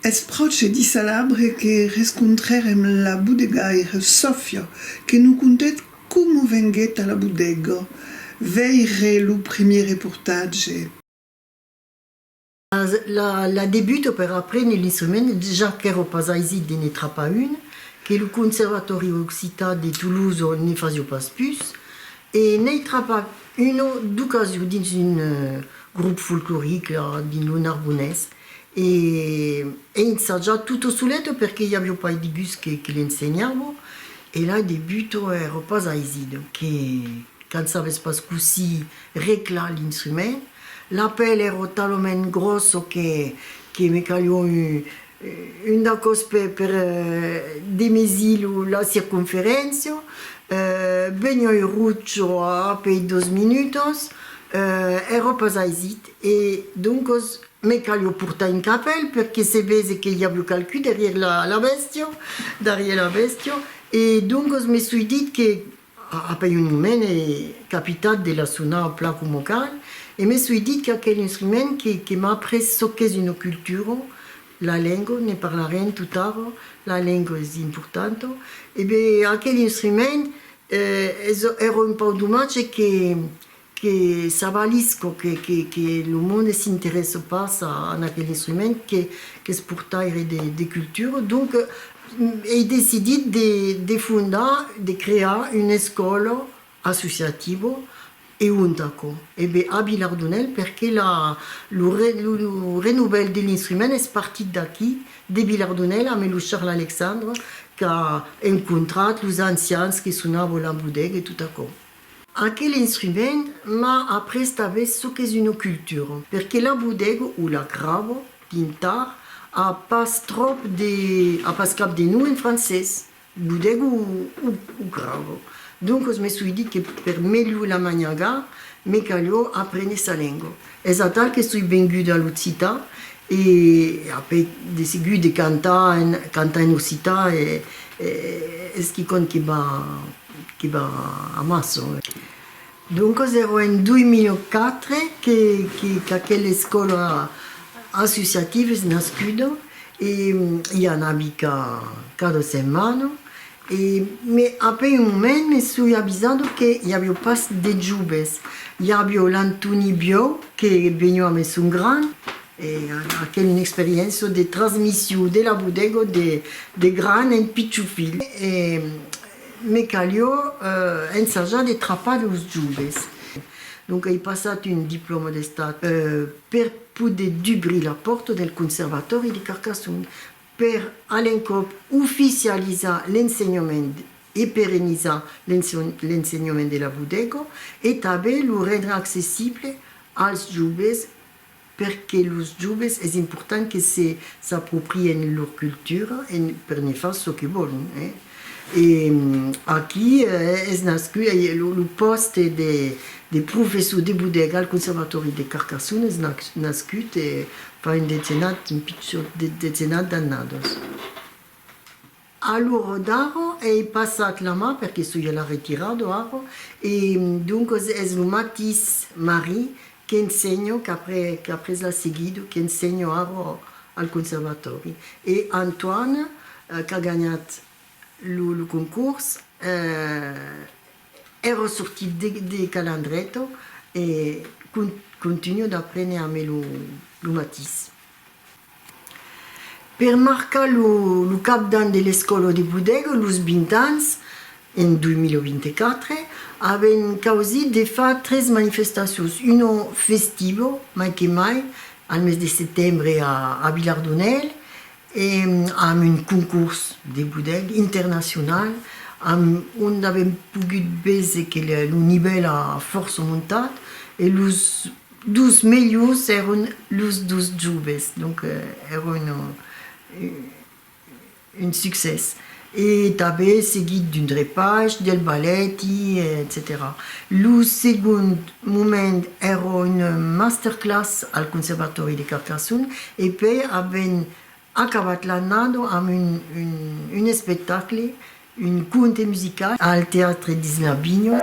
Es proche di Salabre che riscontrerem la bodegaire Sofia, che nu contet come venguet alla bodega. Veire lo premier reportage. La débute per apprendre l'instrument déjà qu'ero pas aizi de ne trapa une, que le conservatori occitan de Toulouse ne fasio pas plus, et ne trapa uno d'occasion dins un groupe folklorique din lo Narbonès, e insaggia tutto suletto perché io avevo pas di gus che l'insegnavo, e là debuto ero pas aizido, che quand saves pas così recla l'instrument, l'appel era talmente grosso che mi cagliò un da cos per de mesilu la circonferenza, venio il ruccio a pei 2 minutos, ero pas aisit, e dunque mi cagliò portare in capel perché se vede che io avevo calcolo derrière la bestia, e dunque mi sono detto che après un moment est capital de la sona placo vocal et me suis dit qu'il y a quel instrument qui m'a appris ce qu'est une culture, la langue, ne parlerons tout à l'heure, la langue est importante, et bien à quel instrument era un peu dommage que ça valisco, que le monde s'intéresse pas à quel instrument que se portaire des cultures, donc j'ai décidé de fonder, de créer une école associative et untaco. Et bien à Bilardonel, parce que le renouvel de l'instrument est parti d'ici, de Bilardonel, avec le Charles Alexandre, qui a rencontré les anciens qui sonnaient la bodega et tout à coup. Aquel instrument m'a appris ce qu'est une culture, parce que la bodega ou la grave, pintar, a pas trop pas cap de nous en français, bodega ou grave. Donc je me suis dit que per meglio la maniaga, me caglio apprendre sa langue. C'est ça que je suis venu à l'Occità, et après décidé de canter en Occità, et ce qui compte qui va à masse. Donc c'est en 2004 que quelle école associative est nascue, et il y en a cada settimana. Mais après un moment, je me suis avisé qu'il n'y avait pas de jeunes. Il y avait l'Anthony Bio, qui est venu à Maison Grande, et a une expérience de transmission de la bodega de grains en pitchoufil. Et me caglio ensaggia de trapper les jeunes. Donc j'ai passé un diplôme d'État per poder ouvrir la porte del conservatori de Carcassonne, per all'encop ufficializzare l'insegnamento e pérenniser l'insegnamento della bodega, e també lo rendre accessible als joves, perché los joves è importante che si approprient leur culture per ne fare ce che vogliono. Et aquí es nascut le poste de professeur de bodega al Conservatori de Carcassonne es nascut fa un decenat d'annados. Allora d'aro è passat la mà perché sono la ritirato aro, e dunque es lo Matis Marie che insegno, che ha preso la seguito, che insegno aro al Conservatori, e Antoine che ha gagnato le concours, ero sorti de calandretto e continuo ad apprendere a me lo Matisse. Per marcare il cap d'anno dell'Escola di Bodega, los 20 anys, en 2024, avevano causat de fare 3 manifestacions. Uno festivo, mai che mai, al mese di settembre a Bilardonel, amb un concurs de bodega internacional, on avem pogut veure que el nivell a força muntat, e los 2 millors eren los 2 joves, donc era un succès. E també seguit d'un drepage, del ballet, etc. El segon moment era una masterclass al Conservatori de Carcassonne, e poi avem acabat l'annado amb un spectacle, un conte musical al Teatre d'Isla Vigno.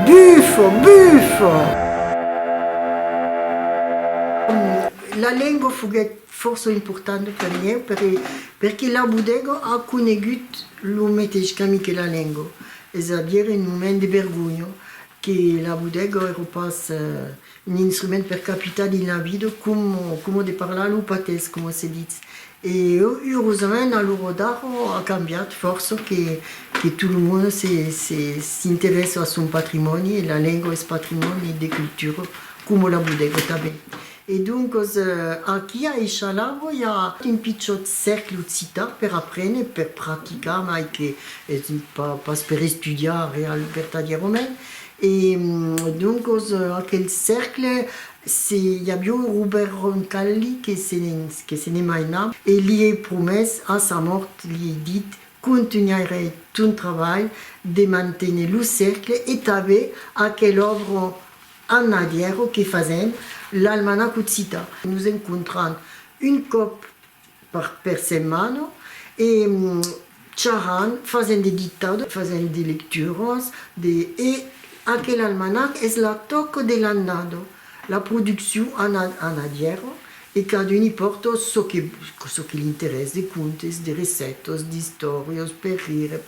Buffo! La lingua forse importante per me perché la bodega ha conosciuto lo stesso cammin che la lingua, è-à-dire un momento di vergogna che la bodega era pas un strumento per capitare nella vita come di parlare lo pates, come si dice. E heureusamente allora ha cambiato, forse che tutto il mondo si interessa al suo patrimonio e la lingua è patrimonio di cultura come la bodega també. E dunque qui a Echalavo hi ha un piccolo cercle de città per apprendere, per praticare, ma che pas per studiare verdaderamente. E dunque aquel cercle il y a bien Robert Roncalli che se ne mai nato e gli è promesso a sa morte, gli è detto continuare tout un travail de mantenere lo cercle e també aquell'opera en arrière che facem l'almanacco de città. Nous incontrons une cop per setmana e xerrant, facendo des dictats, facendo des lectures e aquel almanac è la tocca dell'annato, la produzione en arrière e caduni porta ciò che gli interessa, di conti, di ricette, di storie, per rire,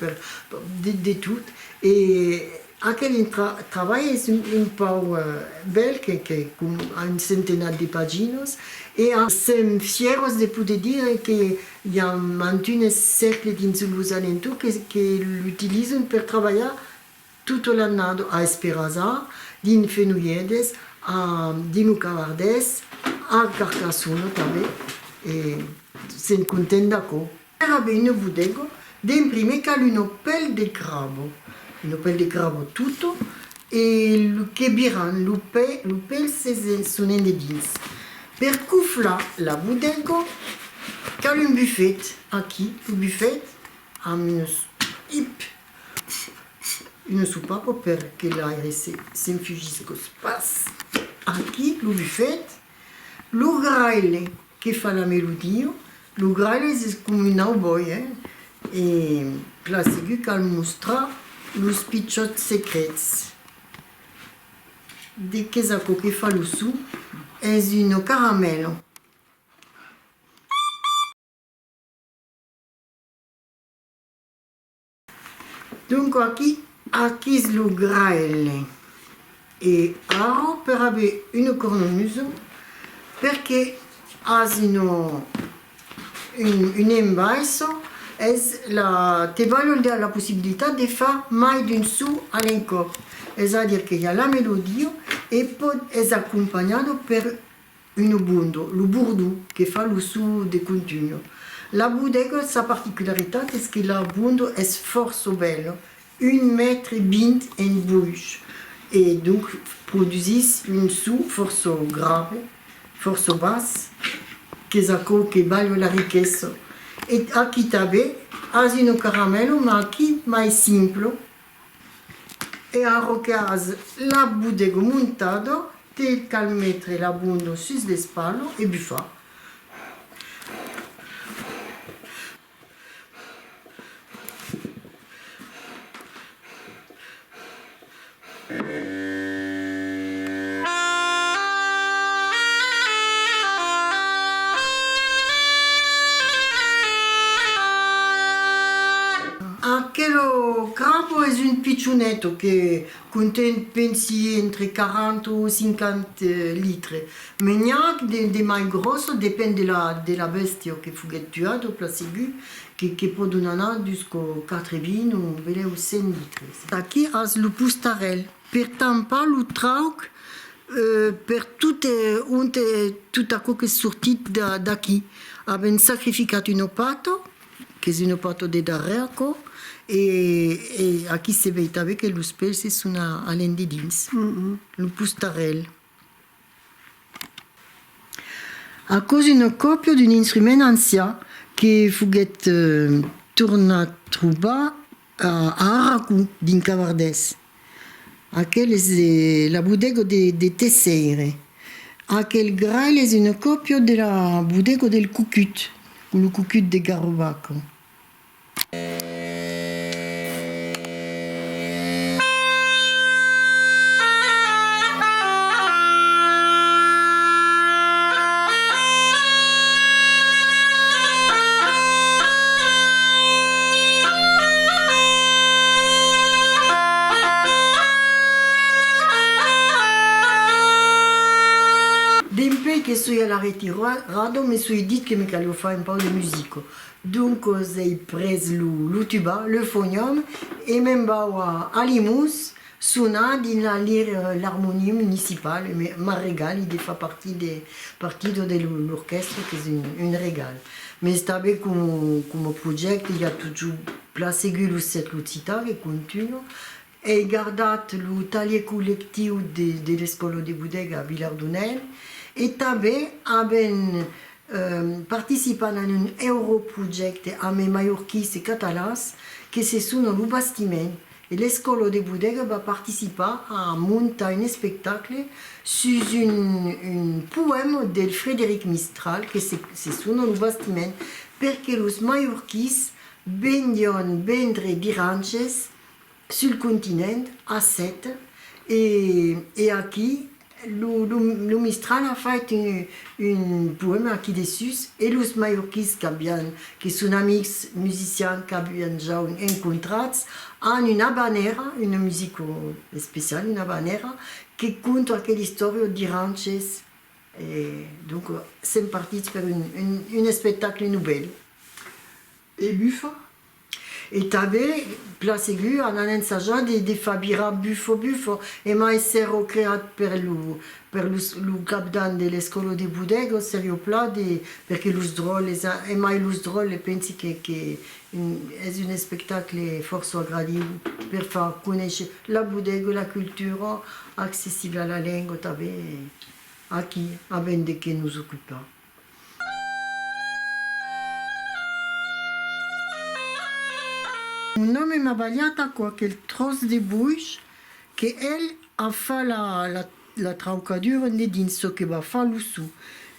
di tutto. E aquel lavoro è un po' bello, che ha un centinaio di pagine e siamo fieri di poter dire che il y a un cercle di insuluzamento che l'utilizzano per lavorare tutto l'anno a Esperanza, in Fenouilledes, a Dino Cavardes, a Carcassonne també, e sono contenta d'accordo. Era bene bodega di imprimere un pelle di crabo, un pelle di crabo tutto, e il che biran, il pelle sono in jeans. Per cufla la bodega, c'è un buffet, qui, il buffet, a une soupape perché l'aria si infugisse con spazio. Qui, il buffet, lo graile che fa la melodia, lo graile è come un oboe, e classico che mostra lo spicciot secrets. De che che fa lo su è un caramello. Dunque qui è lo graile e aro per avere una cornemuse perché ha un invaso ti vogliono dare la possibilità di fare mai di un su all'incopo, è-à-dire che ha la melodia e poi è accompagnato per un bundo, il burdo che fa lo su di continuo. La bodega, sa particolarità è che il bundo è forse bello, 1 mètre 20 in bouche. Et donc produisent un su forse grave, forse basse, che baglio la ricchezza. E qui també ha un caramello, ma qui mai simple. E a rocas la bodega montata, te cal mettere la bundo sus le spalle e buffa. Aquel crabo è un piccionetto che contiene pensi entre 40 o 50 litri. Ma di mai grosso dipende della bestia che fu gettuata, che può donare jusqu'à 80 o 100 litri. Qui ha il pustarel per tampare il trauc per tutto quello che è sortito da qui. Abbiamo sacrificato un pato, che è un pato di darreco, e qui si vede che lo specie sono all'endidins, il pustarel. A causa di una copia di un strumento anziano che fu tornato a trovare a Aracu, in Cavardes. Aquel è la bodega di Tessere. Aquel graile è una copia della bodega del Cucut, il Cucut di Garobacco. che sono alla ritirato mi sono detto che mi volevo fare un po' di musica. Dunque ho preso il tuba, il fonium e mi andavo a Limus suonare in l'armonia municipale. Mi regali di fare parte dell'orchestra, che è un regalo. Ma stavo come progetto, il y a toujours placé cette lucita che continua. E guardato il tagliere collettivo delle scuole di bodega a Vilardunel e també abbiamo partecipato in un Europroject amb mallorquins e catalans che si sono il bastimento e le scuole di bodega va participare a montare un spettacolo su un poema del Frédéric Mistral che si sono il bastimento perché i mallorquins vengono vendere di ranches sul continente a 7 e qui le Mistral a fatto un poema aquí dessus e los mallorquins che sono amici musiciani che abbiamo già incontrati hanno una banera, una musica speciale, una banera che conta quelle storie di ranches e dunque siamo partiti per un spettacolo nuovo. E buffo? E també plasegu hanno ensaggiato di fare buffo e mai sarò creato per il capitano delle scuole di bodega serio plade perché lo sdrol e mai lo sdrol pensi che è un spettacolo forse gradito per far conoscere la bodega, la cultura accessibile alla lingua també a chi abbiamo che nos occupa. Un nome mi ha bagliata qualche trozo di bush che elle a fatto la traucatura di dinso che va fa lo su.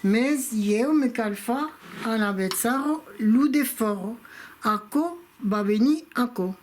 Mas io mi calfa a la bezzaro lu de foro. A co va venire a co.